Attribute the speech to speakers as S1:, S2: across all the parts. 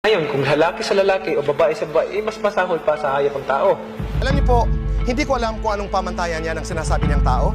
S1: Ngayon, kung lalaki sa lalaki o babae sa babae, mas masahol pa sa hayop ang tao.
S2: Alam niyo po, hindi ko alam kung anong pamantayan yan ang sinasabi niyang tao.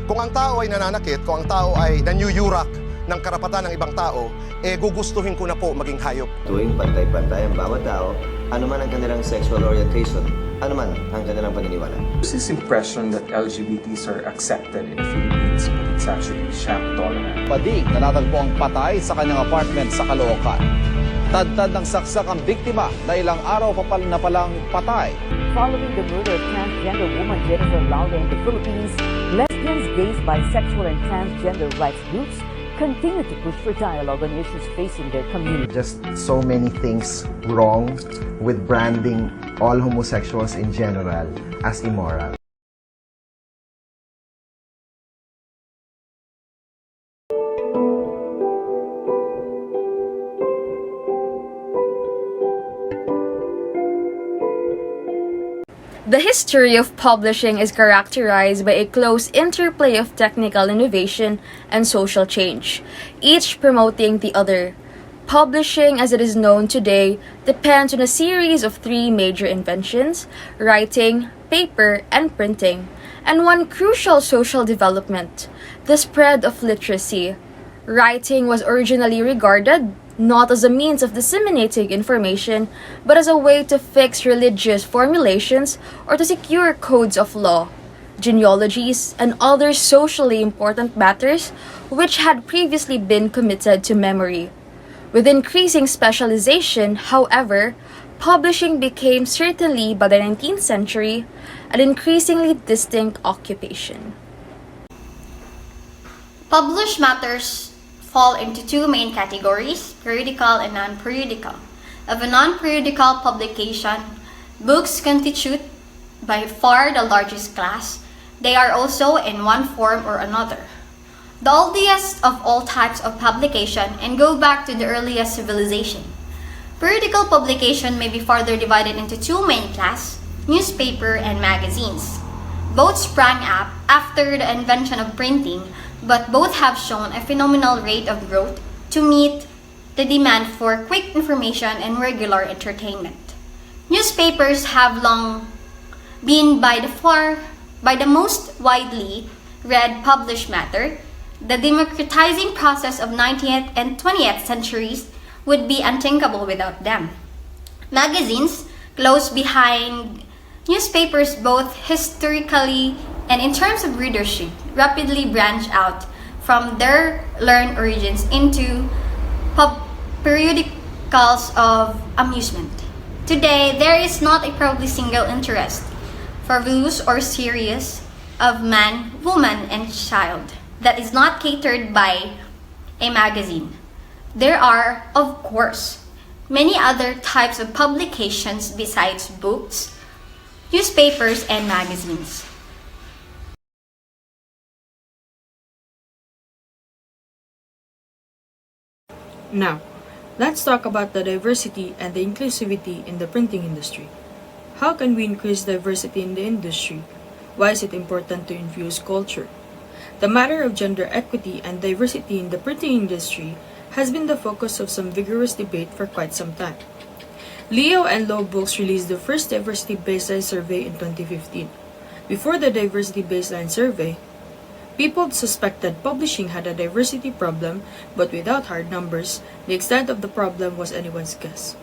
S2: Kung ang tao ay nananakit, kung ang tao ay nanyuyurak ng karapatan ng ibang tao, gugustuhin ko na po maging hayop.
S3: Tuwing pantay-pantay ang bawat tao, anuman ang kanilang sexual orientation, anuman ang kanilang paniniwala.
S4: There's this impression that LGBTs are accepted in the Philippines, but it's actually shack tolerant.
S5: Bading na natagpo ang patay sa kanyang apartment sa Caloocan. Tadtad ng saksak ang biktima na ilang araw pa na palang patay.
S6: Following the murder of transgender woman Jennifer Laude in the Philippines, lesbians, gays, bisexual, and transgender rights groups continue to push for dialogue on issues facing their community.
S7: Just so many things wrong with branding all homosexuals in general as immoral.
S8: The history of publishing is characterized by a close interplay of technical innovation and social change, each promoting the other. Publishing, as it is known today, depends on a series of three major inventions: writing, paper, and printing, and one crucial social development, the spread of literacy. Writing was originally regarded not as a means of disseminating information, but as a way to fix religious formulations or to secure codes of law, genealogies, and other socially important matters which had previously been committed to memory. With increasing specialization, however, publishing became, certainly by the 19th century, an increasingly distinct occupation.
S9: Published matters fall into two main categories, periodical and non-periodical. Of a non-periodical publication, books constitute by far the largest class. They are also in one form or another the oldest of all types of publication and go back to the earliest civilization. Periodical publication may be further divided into two main classes, newspaper and magazines. Both sprang up after the invention of printing, but both have shown a phenomenal rate of growth to meet the demand for quick information and regular entertainment. Newspapers have long been by the most widely read published matter. The democratizing process of 19th and 20th centuries would be unthinkable without them. Magazines, close behind newspapers both historically and in terms of readership, rapidly branch out from their learned origins into periodicals of amusement. Today, there is not a probably single interest for views or series of man, woman, and child that is not catered by a magazine. There are, of course, many other types of publications besides books, newspapers, and magazines.
S10: Now, let's talk about the diversity and the inclusivity in the printing industry. How can we increase diversity in the industry? Why is it important to infuse culture? The matter of gender equity and diversity in the printing industry has been the focus of some vigorous debate for quite some time. Leo and Lowe Books released the first diversity baseline survey in 2015. Before the diversity baseline survey, people suspected publishing had a diversity problem, but without hard numbers, the extent of the problem was anyone's guess.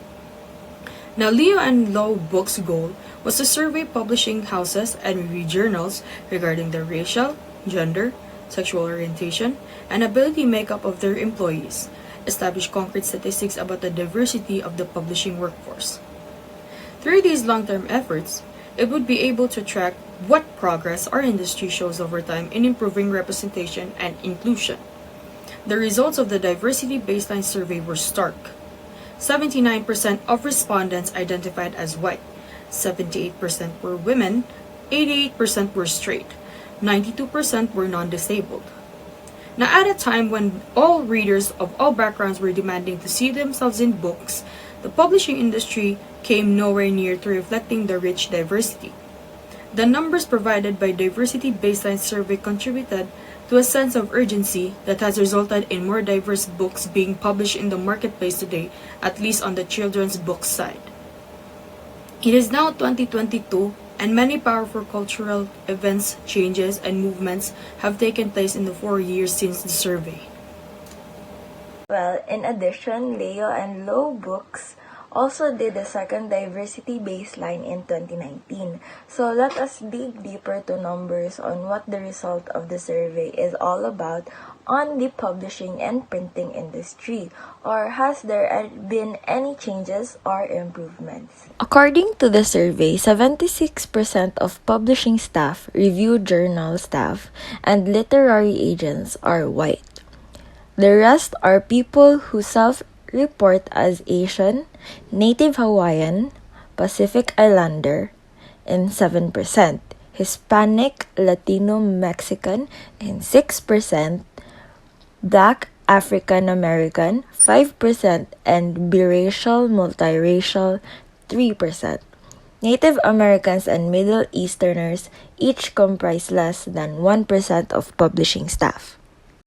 S10: Now, Leo and Lowe Books' goal was to survey publishing houses and review journals regarding their racial, gender, sexual orientation, and ability makeup of their employees, establish concrete statistics about the diversity of the publishing workforce. Through these long-term efforts, it would be able to track what progress our industry shows over time in improving representation and inclusion. The results of the diversity baseline survey were stark. 79% of respondents identified as white, 78% were women, 88% were straight, 92% were non-disabled. Now, at a time when all readers of all backgrounds were demanding to see themselves in books, the publishing industry came nowhere near to reflecting the rich diversity. The numbers provided by Diversity Baseline Survey contributed to a sense of urgency that has resulted in more diverse books being published in the marketplace today, at least on the children's book side. It is now 2022, and many powerful cultural events, changes, and movements have taken place in the 4 years since the survey.
S11: Well, in addition, Leo and Low Books also did a second diversity baseline in 2019. So let us dig deeper to numbers on what the result of the survey is all about on the publishing and printing industry, or has there been any changes or improvements?
S12: According to the survey, 76% of publishing staff, review journal staff, and literary agents are white. The rest are people who self-report as Asian, Native Hawaiian, Pacific Islander, and 7%, Hispanic, Latino, Mexican, and 6%, Black, African American, 5%, and biracial, multiracial, 3%. Native Americans and Middle Easterners each comprise less than 1% of publishing staff.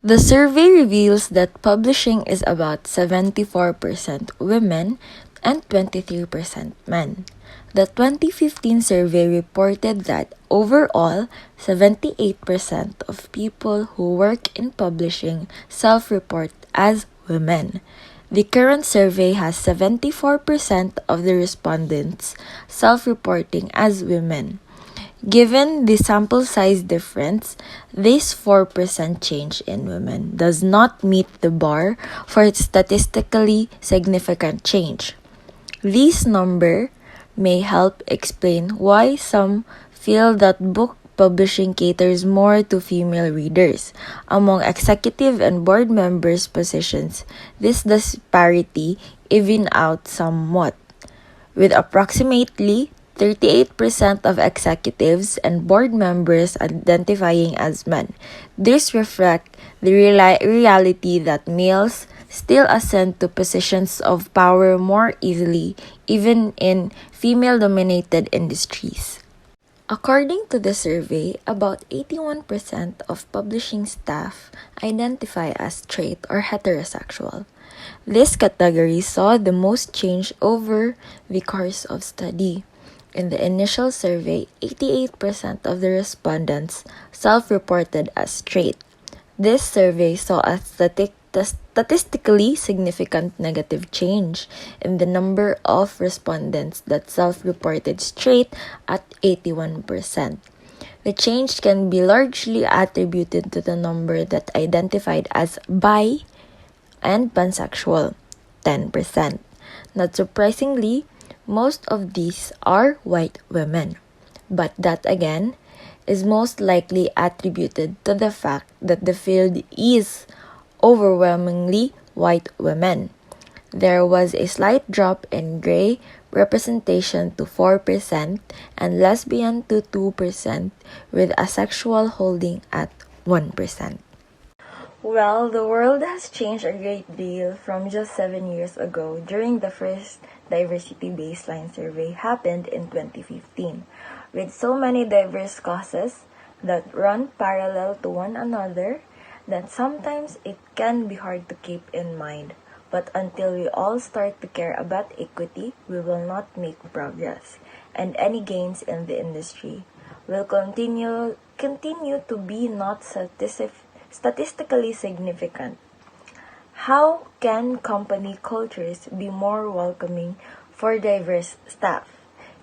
S12: The survey reveals that publishing is about 74% women and 23% men. The 2015 survey reported that overall, 78% of people who work in publishing self-report as women. The current survey has 74% of the respondents self-reporting as women. Given the sample size difference, this 4% change in women does not meet the bar for statistically significant change. This number may help explain why some feel that book publishing caters more to female readers. Among executive and board members' positions, this disparity even out somewhat, with approximately 38% of executives and board members identifying as men. This reflects the reality that males still ascend to positions of power more easily, even in female-dominated industries. According to the survey, about 81% of publishing staff identify as straight or heterosexual. This category saw the most change over the course of study. In the initial survey, 88% of the respondents self-reported as straight. This survey saw a statistically significant negative change in the number of respondents that self-reported straight at 81%. The change can be largely attributed to the number that identified as bi and pansexual, 10%. Not surprisingly, most of these are white women, but that again is most likely attributed to the fact that the field is overwhelmingly white women. There was a slight drop in gray representation to 4% and lesbian to 2%, with asexual holding at 1%.
S11: Well, the world has changed a great deal from just 7 years ago during the first diversity baseline survey happened in 2015. With so many diverse causes that run parallel to one another, that sometimes it can be hard to keep in mind. But until we all start to care about equity, we will not make progress, and any gains in the industry will continue to be not statistically significant. How can company cultures be more welcoming for diverse staff?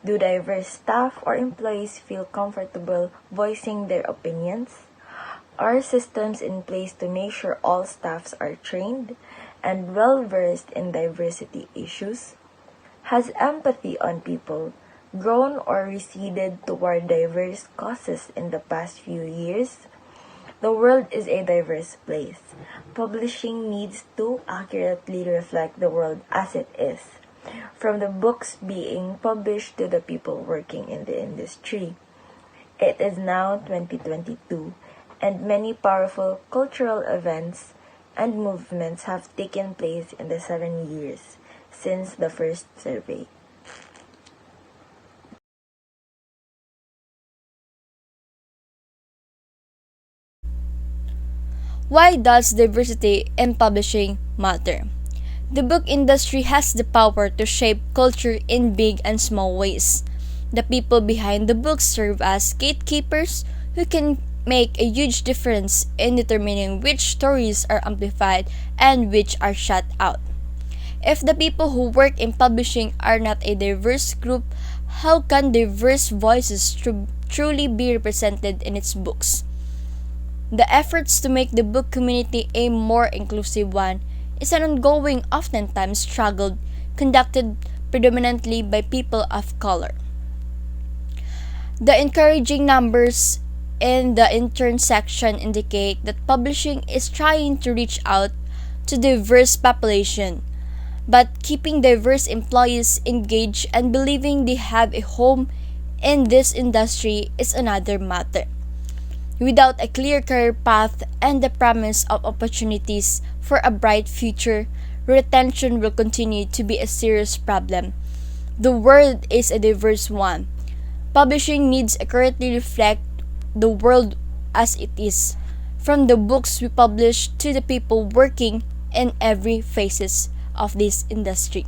S11: Do diverse staff or employees feel comfortable voicing their opinions? Are systems in place to make sure all staffs are trained and well-versed in diversity issues? Has empathy on people grown or receded toward diverse causes in the past few years? The world is a diverse place. Publishing needs to accurately reflect the world as it is, from the books being published to the people working in the industry. It is now 2022, and many powerful cultural events and movements have taken place in the 7 years since the first survey.
S8: Why does diversity in publishing matter? The book industry has the power to shape culture in big and small ways. The people behind the books serve as gatekeepers who can make a huge difference in determining which stories are amplified and which are shut out. If the people who work in publishing are not a diverse group, how can diverse voices truly be represented in its books? The efforts to make the book community a more inclusive one is an ongoing, oftentimes struggle, conducted predominantly by people of color. The encouraging numbers in the intern section indicate that publishing is trying to reach out to diverse population, but keeping diverse employees engaged and believing they have a home in this industry is another matter. Without a clear career path and the promise of opportunities for a bright future, retention will continue to be a serious problem. The world is a diverse one. Publishing needs accurately reflect the world as it is, from the books we publish to the people working in every phases of this industry.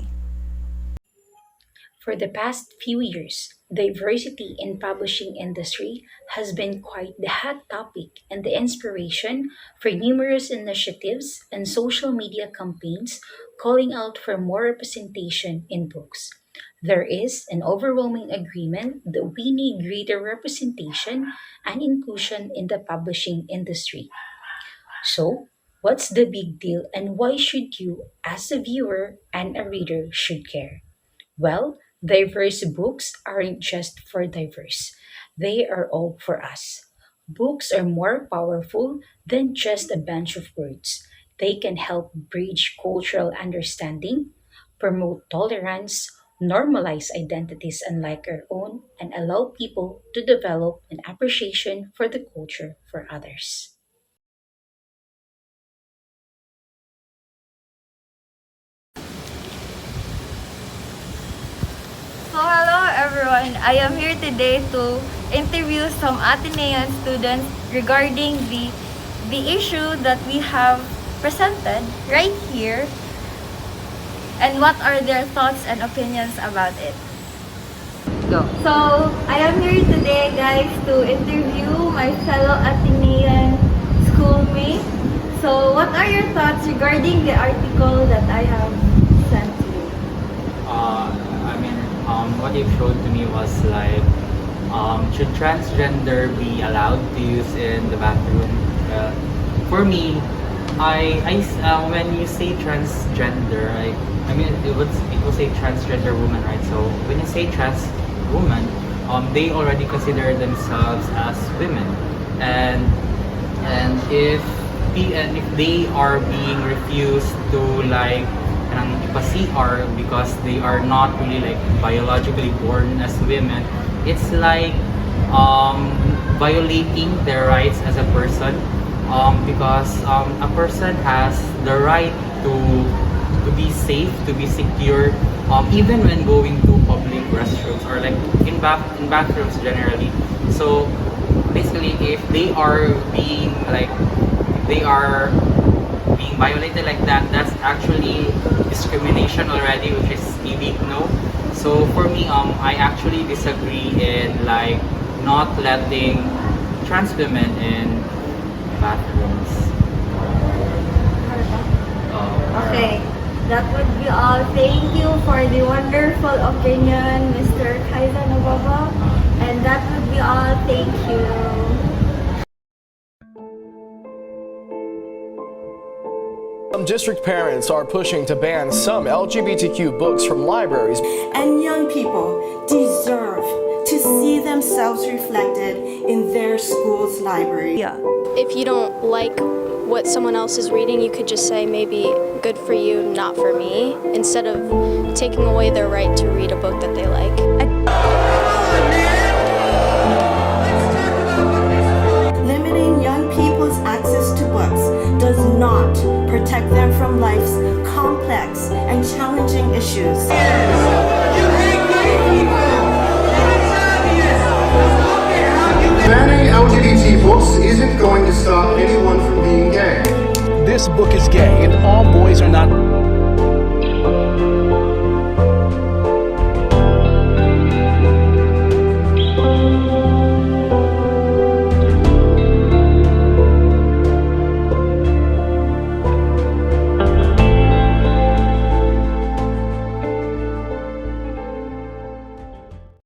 S13: For the past few years, diversity in publishing industry has been quite the hot topic and the inspiration for numerous initiatives and social media campaigns calling out for more representation in books. There is an overwhelming agreement that we need greater representation and inclusion in the publishing industry. So, what's the big deal and why should you, as a viewer and a reader, should care? Well, diverse books aren't just for diverse, they are all for us. Books are more powerful than just a bunch of words. They can help bridge cultural understanding, promote tolerance, normalize identities unlike our own, and allow people to develop an appreciation for the culture for others.
S14: So hello everyone, I am here today to interview some Atenean students regarding the issue that we have presented right here and what are their thoughts and opinions about it. Go. So I am here today guys to interview my fellow Atenean schoolmates. So what are your thoughts regarding the article that I have sent to you?
S15: What you showed to me was like, should transgender be allowed to use in the bathroom? For me, when you say transgender, it will say transgender woman, right? So when you say trans woman, they already consider themselves as women, and if they are being refused to like ipa-CR because they are not really like biologically born as women, it's like violating their rights as a person, because a person has the right to be safe, to be secure, even when going to public restrooms or like in bathrooms generally. So basically, if they are being violated like that, that's actually discrimination already, which is a big no. So for me, I actually disagree in like not letting trans women in bathrooms.
S14: Okay, that would be all. Thank you for the wonderful opinion, Mr. Kaiza Nobaba. And that would be all. Thank you.
S16: Some district parents are pushing to ban some LGBTQ books from libraries.
S17: And young people deserve to see themselves reflected in their school's library.
S18: Yeah. If you don't like what someone else is reading, you could just say maybe good for you, not for me, instead of taking away their right to read a book that they like.
S17: Limiting young people's access to books does not protect them from life's complex and challenging issues.
S19: Banning LGBT books isn't going to stop anyone from being gay.
S16: this book is gay and all boys are not